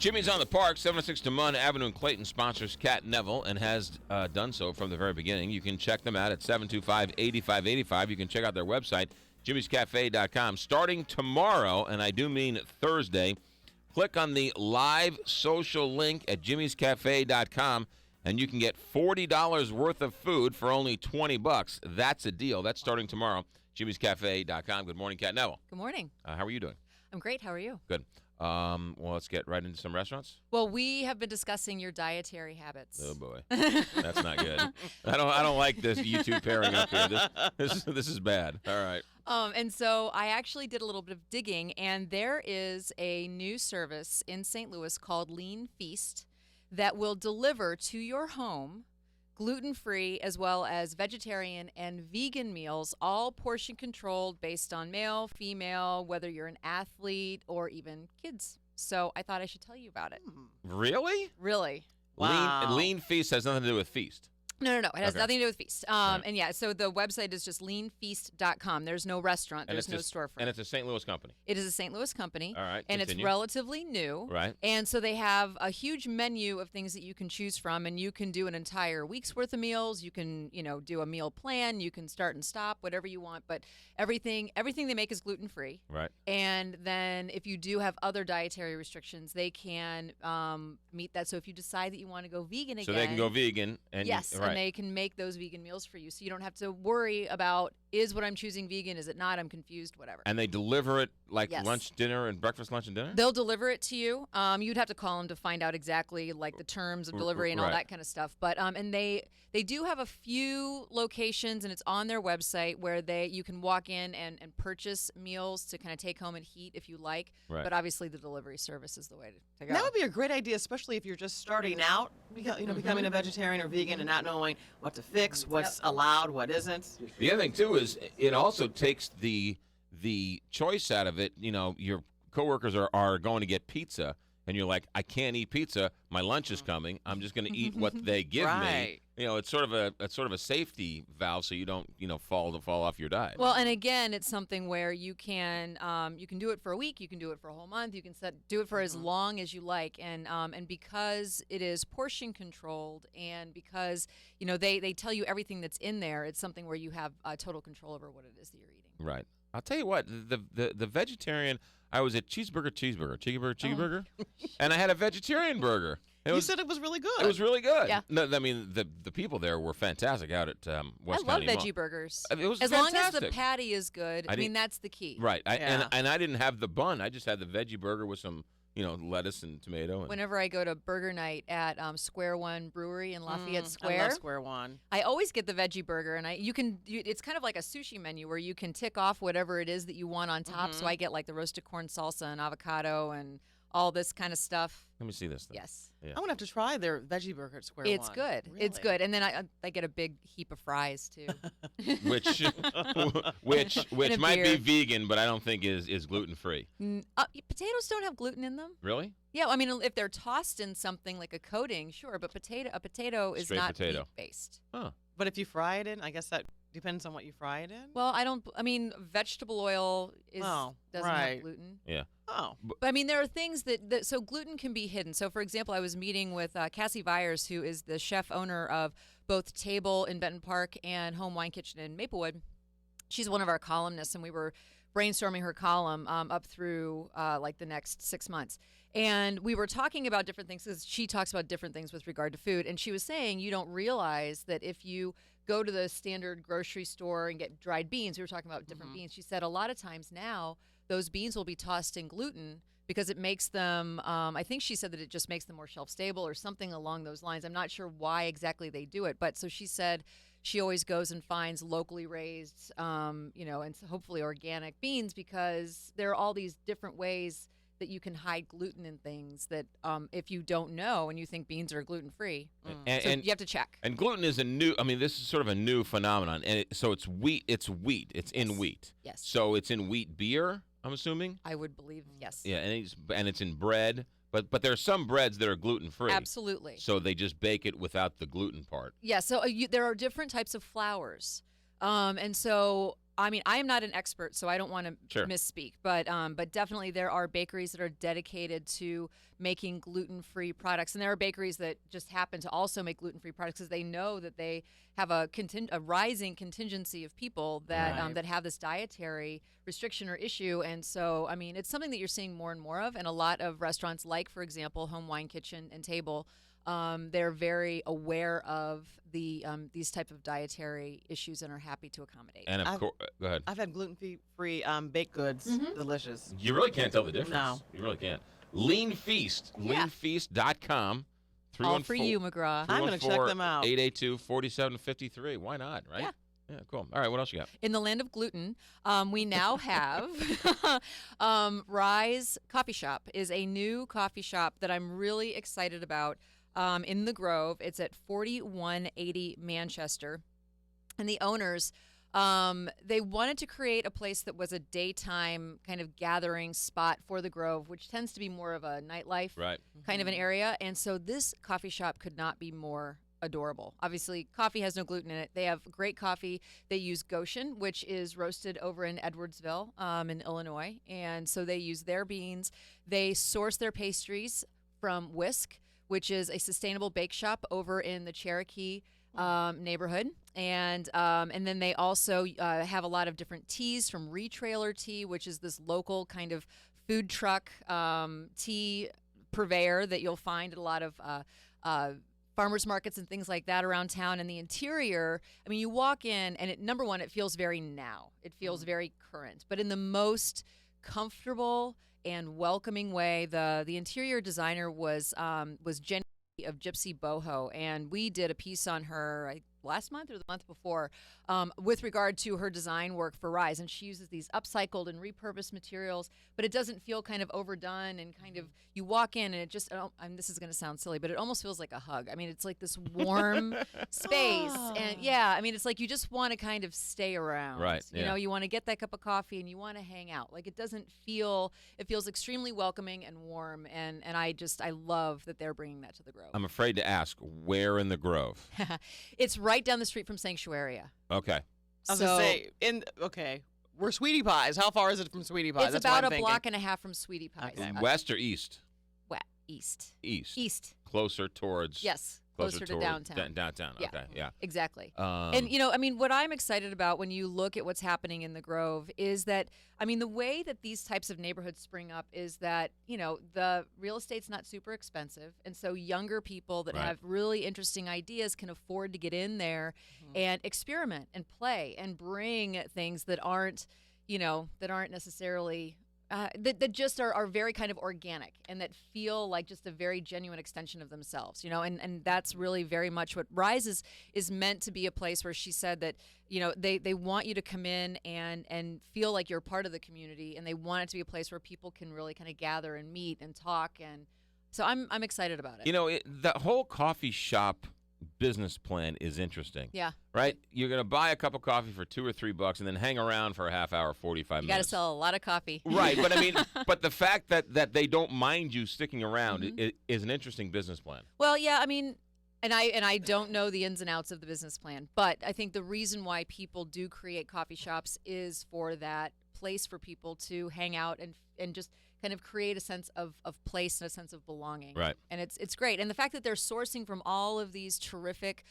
Jimmy's on the Park, 706 DeMunn Avenue in Clayton, sponsors Cat Neville and has done so from the very beginning. You can check them out at 725-8585. You can check out their website, jimmyscafe.com. Starting tomorrow, and I do mean Thursday, click on the live social link at jimmyscafe.com, and you can get $40 worth of food for only $20. That's a deal. That's starting tomorrow, jimmyscafe.com. Good morning, Cat Neville. Good morning. How are you doing? I'm great. How are you? Good. Well, let's get right into some restaurants. Well, we have been discussing your dietary habits. Oh boy, that's not good. I don't like this YouTube pairing up here. This is bad. All right. And so I actually did a little bit of digging, and there is a new service in St. Louis called Lean Feast that will deliver to your home gluten-free as well as vegetarian and vegan meals, all portion controlled based on male, female, whether you're an athlete or even kids. So I thought I should tell you about it. Really? Really. Wow. Lean Feast has nothing to do with feast. No. It has Okay. nothing to do with feast. Right. And yeah, so the website is just leanfeast.com. There's no restaurant. And There's no it's a, storefront. And it's a St. Louis company. It is a St. Louis company. All right. And continue. it's relatively new. Right. And so they have a huge menu of things that you can choose from, and you can do an entire week's worth of meals. You can, do a meal plan. You can start and stop, whatever you want. But everything they make is gluten-free. Right. And then if you do have other dietary restrictions, they can meet that. So if you decide that you want to go vegan again. So they can go vegan. And Yes, right. and they can make those vegan meals for you. So you don't have to worry about, is what I'm choosing vegan, is it not, I'm confused, whatever. And they deliver it like Yes. lunch, dinner, and breakfast, lunch, and dinner? They'll deliver it to you. You'd have to call them to find out exactly like the terms of delivery and all Right. that kind of stuff. But and they do have a few locations, and it's on their website where you can walk in and purchase meals to kind of take home and heat if you like. Right. But obviously the delivery service is the way to go. That would be a great idea, especially if you're just starting out, becoming a vegetarian or vegan and not knowing what to fix, what's allowed, what isn't. The other thing, too, is it also takes the choice out of it. Your coworkers are going to get pizza, and you're like, I can't eat pizza. My lunch is coming. I'm just going to eat what they give me. Right. It's sort of a safety valve, so you don't fall off your diet. Well, and again, it's something where you can do it for a week, you can do it for a whole month, you can do it for as long as you like, and because it is portion controlled, and because they tell you everything that's in there, it's something where you have total control over what it is that you're eating. Right. I'll tell you what, the vegetarian, I was at cheeseburger, and I had a vegetarian burger. You said it was really good. It was really good. Yeah. No, I mean, the people there were fantastic out at West I love County Mall. veggie burgers. It was as long as the fantastic. patty is good. I mean, that's the key. Right. Yeah. And I didn't have the bun. I just had the veggie burger with some, lettuce and tomato. And Whenever I go to burger night at Square One Brewery in Lafayette I Square, love Square One. I always get the veggie burger, and it's kind of like a sushi menu where you can tick off whatever it is that you want on top. So I get like the roasted corn salsa and avocado and all this kind of stuff. let me see this thing. Yes. Yeah. I'm going to have to try their veggie burger at Square It's One. good. It's Really? good. And then I get a big heap of fries too. Which And a might be beer. vegan, but I don't think is gluten free. Potatoes don't have gluten in them. Really? Yeah, I mean if they're tossed in something like a coating, sure, but a potato is Straight not potato. meat based. Huh. But if you fry it in, I guess that depends on what you fry it in. Well, vegetable oil doesn't right. have gluten. Yeah. Oh. But I mean, there are things so gluten can be hidden. So, for example, I was meeting with Cassie Vyers, who is the chef owner of both Table in Benton Park and Home Wine Kitchen in Maplewood. She's one of our columnists, and we were brainstorming her column up through like the next 6 months. And we were talking about different things because she talks about different things with regard to food. And she was saying you don't realize that if you go to the standard grocery store and get dried beans, we were talking about different beans. She said a lot of times now those beans will be tossed in gluten because it makes them, I think she said that it just makes them more shelf stable or something along those lines. I'm not sure why exactly they do it. But so she said she always goes and finds locally raised, and hopefully organic beans because there are all these different ways that you can hide gluten in things that if you don't know and you think beans are gluten-free, so you have to check. And gluten is this is sort of a new phenomenon. And so it's wheat. It's in wheat. Yes. So it's in wheat beer, I'm assuming? I would believe, yes. Yeah, and it's in bread. But there are some breads that are gluten-free. Absolutely. So they just bake it without the gluten part. Yeah, so there are different types of flours. And so I mean, I am not an expert, so I don't want to Sure. misspeak, but definitely there are bakeries that are dedicated to making gluten-free products, and there are bakeries that just happen to also make gluten-free products because they know that they have a rising contingency of people that Right. that have this dietary restriction or issue, and so I mean, it's something that you're seeing more and more of, and a lot of restaurants, like for example, Home Wine Kitchen and Table. They're very aware of these type of dietary issues and are happy to accommodate. And of course, go ahead. I've had gluten-free baked goods. Delicious. You really can't tell the difference. No. You really can't. Lean Feast. Yeah. Leanfeast.com. All for you, McGraw. I'm gonna check them out. 882-4753. Why not, right? Yeah. Yeah, cool. All right, what else you got? In the land of gluten, we now have Rise Coffee Shop is a new coffee shop that I'm really excited about in the Grove. It's at 4180 Manchester. And the owners, they wanted to create a place that was a daytime kind of gathering spot for the Grove, which tends to be more of a nightlife Right. kind of an area. And so this coffee shop could not be more adorable. Obviously, coffee has no gluten in it. They have great coffee. They use Goshen, which is roasted over in Edwardsville in Illinois. And so they use their beans. They source their pastries from Whisk, which is a sustainable bake shop over in the Cherokee neighborhood. And then they also have a lot of different teas from Retrailer Tea, which is this local kind of food truck tea purveyor that you'll find at a lot of farmers markets and things like that around town. And the interior, I mean, you walk in and number one, it feels very now. It feels very current, but in the most comfortable and welcoming way. The interior designer was Jenny of Gypsy Boho, and we did a piece on her last month or the month before with regard to her design work for Rise. And she uses these upcycled and repurposed materials, but it doesn't feel kind of overdone and kind of, you walk in and it just, and this is going to sound silly, but it almost feels like a hug. I mean, it's like this warm space. And yeah, I mean, it's like you just want to kind of stay around. Right, You yeah. know, you want to get that cup of coffee and you want to hang out. Like it feels extremely welcoming and warm. And I love that they're bringing that to the Grove. I'm afraid to ask, where in the Grove? It's right down the street from Sanctuaria. Okay. I was gonna say, we're Sweetie Pies. How far is it from Sweetie Pies? It's That's about what I'm a thinking. block and a half from Sweetie Pies. Okay. West or east? East. East. East. Closer towards. Yes. Closer to towards downtown. Downtown. Yeah. Okay. Yeah. Exactly. And I mean, what I'm excited about when you look at what's happening in the Grove is that, I mean, the way that these types of neighborhoods spring up is that, the real estate's not super expensive. And so younger people that Right. have really interesting ideas can afford to get in there and experiment and play and bring things that aren't necessarily that just are very kind of organic and that feel like just a very genuine extension of themselves, and that's really very much what Rise is meant to be, a place where she said that, they want you to come in and feel like you're part of the community, and they want it to be a place where people can really kind of gather and meet and talk. And so I'm excited about it. The whole coffee shop business plan is interesting. Yeah. Right? You're going to buy a cup of coffee for $2 or $3 and then hang around for a half hour, 45 You minutes. got to sell a lot of coffee. Right, but I mean, but the fact that they don't mind you sticking around is an interesting business plan. Well, yeah, I mean, and I don't know the ins and outs of the business plan, but I think the reason why people do create coffee shops is for that place for people to hang out and just kind of create a sense of place and a sense of belonging. Right. And it's great. And the fact that they're sourcing from all of these terrific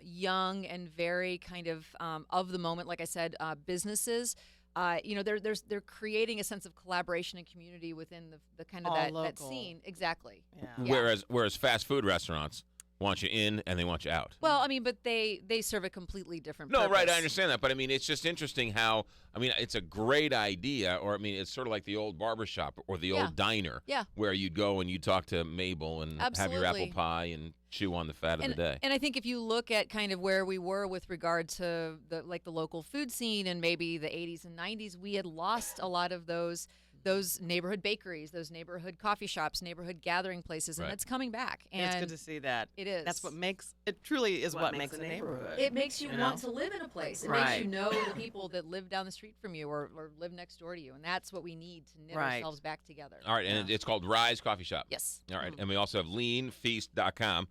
young and very kind of the moment, like I said, businesses. They're creating a sense of collaboration and community within the kind of All that local. scene. Exactly. Yeah. Whereas fast food restaurants want you in and they want you out. Well, I mean, but they serve a completely different No, purpose. right, I understand that, but I mean, it's just interesting how, I mean, it's a great idea, or I mean, it's sort of like the old barbershop or the Yeah. old diner, Yeah. where you'd go and you'd talk to Mabel and have your apple Absolutely. pie and chew on the fat of the day. And I think if you look at kind of where we were with regard to the local food scene and maybe the 80s and 90s, we had lost a lot of those neighborhood bakeries, those neighborhood coffee shops, neighborhood gathering places, and Right. it's coming back. And And it's good to see that. it is. That's what makes it. Truly is what makes a neighborhood. It makes you You want know? to live in a place. It Right. makes you know the people that live down the street from you or live next door to you, and that's what we need to knit Right. ourselves back together. All right, and it's called Rise Coffee Shop. Yes. All right, and we also have leanfeast.com.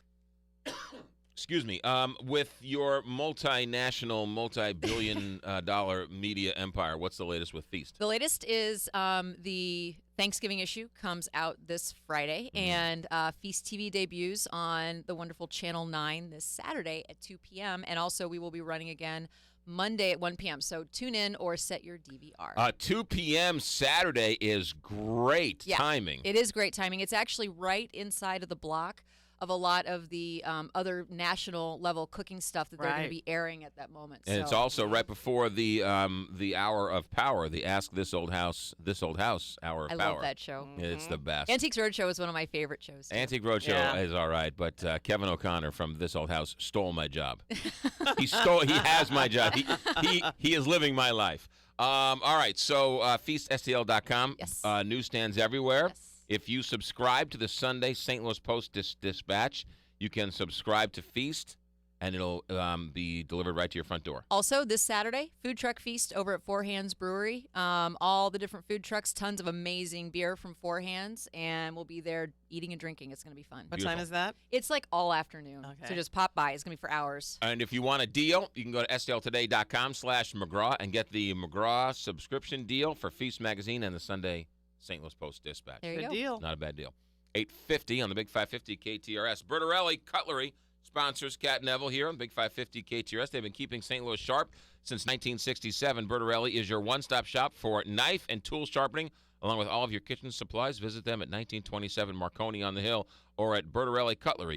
Excuse me. With your multinational, multi-billion dollar media empire, what's the latest with Feast? The latest is the Thanksgiving issue comes out this Friday, and Feast TV debuts on the wonderful Channel 9 this Saturday at 2 p.m. And also we will be running again Monday at 1 p.m. So tune in or set your DVR. 2 p.m. Saturday is great timing. It is great timing. It's actually right inside of the block of a lot of the other national level cooking stuff that they're going to be airing at that moment. And it's also right before the hour of power, the Ask This Old House hour of power. I love that show. It's the best. Antiques Roadshow is one of my favorite shows, too. Antique Roadshow is all right, but Kevin O'Connor from This Old House stole my job. He has my job. He is living my life. All right, so feaststl.com. Yes. Newsstands everywhere. Yes. If you subscribe to the Sunday St. Louis Post-Dispatch, you can subscribe to Feast, and it'll be delivered right to your front door. Also, this Saturday, Food Truck Feast over at Four Hands Brewery. All the different food trucks, tons of amazing beer from Four Hands, and we'll be there eating and drinking. It's going to be fun. What time is that? It's like all afternoon, Okay. so just pop by. It's going to be for hours. And if you want a deal, you can go to stltoday.com/McGraw and get the McGraw subscription deal for Feast Magazine and the Sunday St. Louis Post-Dispatch. There you Good go. deal. Not a bad deal. 8:50 on the Big 550 KTRS. Bertarelli Cutlery sponsors Cat Neville here on the Big 550 KTRS. They've been keeping St. Louis sharp since 1967. Bertarelli is your one-stop shop for knife and tool sharpening, along with all of your kitchen supplies. Visit them at 1927 Marconi on the Hill or at Bertarelli Cutlery.